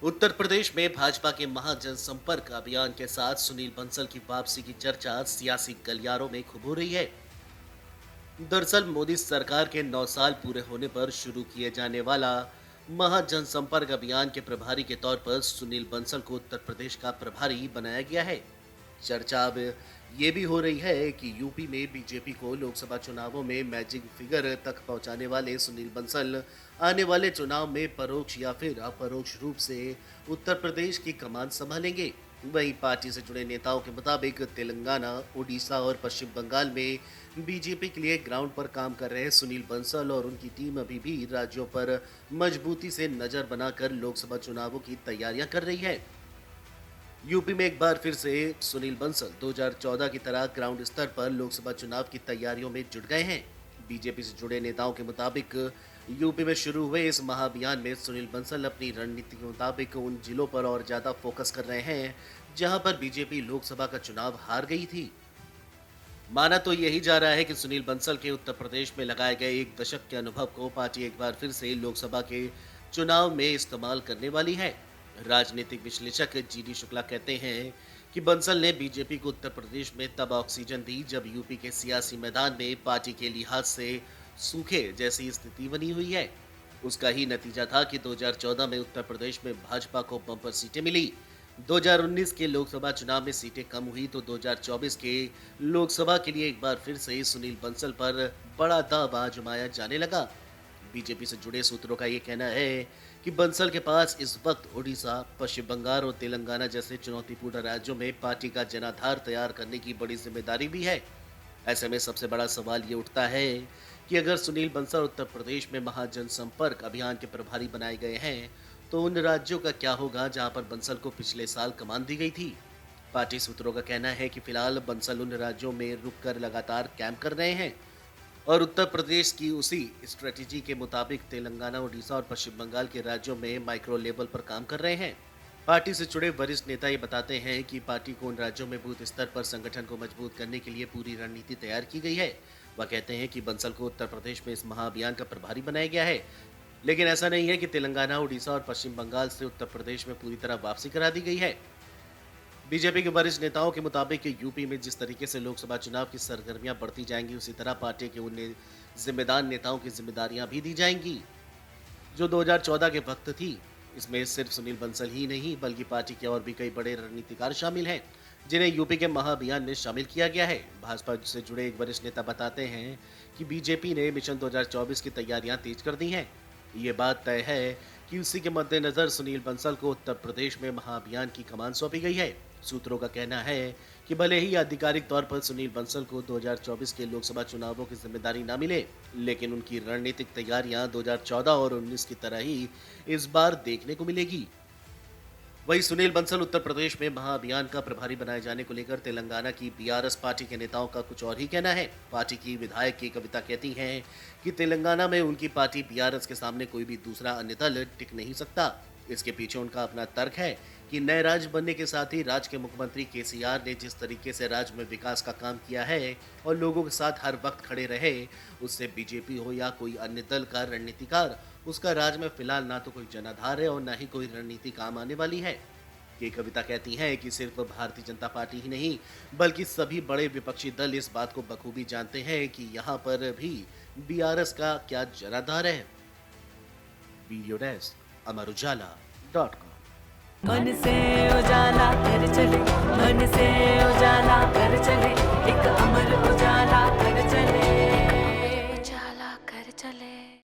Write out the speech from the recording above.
उत्तर प्रदेश में भाजपा के महाजनसंपर्क अभियान के साथ सुनील बंसल की वापसी की चर्चा सियासी गलियारों में खूब हो रही है। दरअसल मोदी सरकार के 9 साल पूरे होने पर शुरू किए जाने वाला महाजनसंपर्क अभियान के प्रभारी के तौर पर सुनील बंसल को उत्तर प्रदेश का प्रभारी बनाया गया है। चर्चा अब ये भी हो रही है कि यूपी में बीजेपी को लोकसभा चुनावों में मैजिक फिगर तक पहुंचाने वाले सुनील बंसल आने वाले चुनाव में परोक्ष या फिर अपरोक्ष रूप से उत्तर प्रदेश की कमान संभालेंगे। वहीं पार्टी से जुड़े नेताओं के मुताबिक तेलंगाना, उड़ीसा और पश्चिम बंगाल में बीजेपी के लिए ग्राउंड पर काम कर रहे सुनील बंसल और उनकी टीम अभी भी राज्यों पर मजबूती से नजर बनाकर लोकसभा चुनावों की तैयारियां कर रही है। यूपी में एक बार फिर से सुनील बंसल 2014 की तरह ग्राउंड स्तर पर लोकसभा चुनाव की तैयारियों में जुट गए हैं। बीजेपी से जुड़े नेताओं के मुताबिक यूपी में शुरू हुए इस महाअभियान में सुनील बंसल अपनी रणनीति के मुताबिक उन जिलों पर और ज्यादा फोकस कर रहे हैं जहां पर बीजेपी लोकसभा का चुनाव हार गई थी। माना तो यही जा रहा है कि सुनील बंसल के उत्तर प्रदेश में लगाए गए एक दशक के अनुभव को पार्टी एक बार फिर से लोकसभा के चुनाव में इस्तेमाल करने वाली है। राजनीतिक विश्लेषक जीडी शुक्ला कहते हैं कि बंसल ने बीजेपी को उत्तर प्रदेश में तब ऑक्सीजन दी जब यूपी के सियासी मैदान में पार्टी के लिहाज से सूखे जैसी स्थिति बनी हुई है। उसका ही नतीजा था कि 2014 में उत्तर प्रदेश में भाजपा को बम्पर सीटें मिली। 2019 के लोकसभा चुनाव में सीटें कम हुई तो 2024 के लोकसभा के लिए एक बार फिर से सुनील बंसल पर बड़ा दाव आजमाया जाने लगा। बीजेपी से जुड़े सूत्रों का ये कहना है कि बंसल के पास इस वक्त ओडिशा, पश्चिम बंगाल और तेलंगाना जैसे चुनौतीपूर्ण राज्यों में पार्टी का जनाधार तैयार करने की बड़ी जिम्मेदारी भी है। ऐसे में सबसे बड़ा सवाल ये उठता है कि अगर सुनील बंसल उत्तर प्रदेश में महाजनसंपर्क अभियान के प्रभारी बनाए गए हैं तो उन राज्यों का क्या होगा जहां पर बंसल को पिछले साल कमान दी गई थी। पार्टी सूत्रों का कहना है कि फिलहाल बंसल उन राज्यों में रुककर लगातार कैंप कर रहे हैं और उत्तर प्रदेश की उसी स्ट्रेटेजी के मुताबिक तेलंगाना, उड़ीसा और पश्चिम बंगाल के राज्यों में माइक्रो लेवल पर काम कर रहे हैं। पार्टी से जुड़े वरिष्ठ नेता ये बताते हैं कि पार्टी को उन राज्यों में बूथ स्तर पर संगठन को मजबूत करने के लिए पूरी रणनीति तैयार की गई है। वह कहते हैं कि बंसल को उत्तर प्रदेश में इस महाअभियान का प्रभारी बनाया गया है, लेकिन ऐसा नहीं है कि तेलंगाना, उड़ीसा और पश्चिम बंगाल से उत्तर प्रदेश में पूरी तरह वापसी करा दी गई है। बीजेपी के वरिष्ठ नेताओं के मुताबिक यूपी में जिस तरीके से लोकसभा चुनाव की सरगर्मियां बढ़ती जाएंगी उसी तरह पार्टी के उन जिम्मेदार नेताओं की जिम्मेदारियां भी दी जाएंगी जो 2014 के वक्त थी। इसमें सिर्फ सुनील बंसल ही नहीं बल्कि पार्टी के और भी कई बड़े रणनीतिकार शामिल हैं जिन्हें यूपी के महाअभियान में शामिल किया गया है। भाजपा से जुड़े एक वरिष्ठ नेता बताते हैं कि बीजेपी ने मिशन 2024 की तैयारियां तेज कर दी हैं। ये बात तय है कि उसी के मद्देनजर सुनील बंसल को उत्तर प्रदेश में महाअभियान की कमान सौंपी गई है। सूत्रों का कहना है कि भले ही आधिकारिक तौर पर सुनील बंसल को 2024 के लोकसभा चुनावों की जिम्मेदारी न मिले, लेकिन उनकी रणनीतिक तैयारियां 2014 और 19 की तरह ही इस बार देखने को मिलेगी। वहीं सुनील बंसल उत्तर प्रदेश में महाअभियान का प्रभारी बनाए जाने को लेकर तेलंगाना की बीआरएस पार्टी के नेताओं का कुछ और ही कहना है। पार्टी की विधायक की कविता कहती हैं कि तेलंगाना में उनकी पार्टी बीआरएस के सामने कोई भी दूसरा अन्य दल टिक नहीं सकता। इसके पीछे उनका अपना तर्क है कि नए राज्य बनने के साथ ही राज्य के मुख्यमंत्री केसीआर ने जिस तरीके से राज्य में विकास का काम किया है और लोगों के साथ हर वक्त खड़े रहे, उससे बीजेपी हो या कोई अन्य दल का रणनीतिकार, उसका राज्य में फिलहाल ना तो कोई जनाधार है और ना ही कोई रणनीति काम आने वाली है। ये कविता कहती है कि सिर्फ भारतीय जनता पार्टी ही नहीं बल्कि सभी बड़े विपक्षी दल इस बात को बखूबी जानते हैं कि यहाँ पर भी बीआरएस का क्या जनाधार है। वीडियो डेस्क अमर उजाला.com। मन से उजाला कर चले, मन से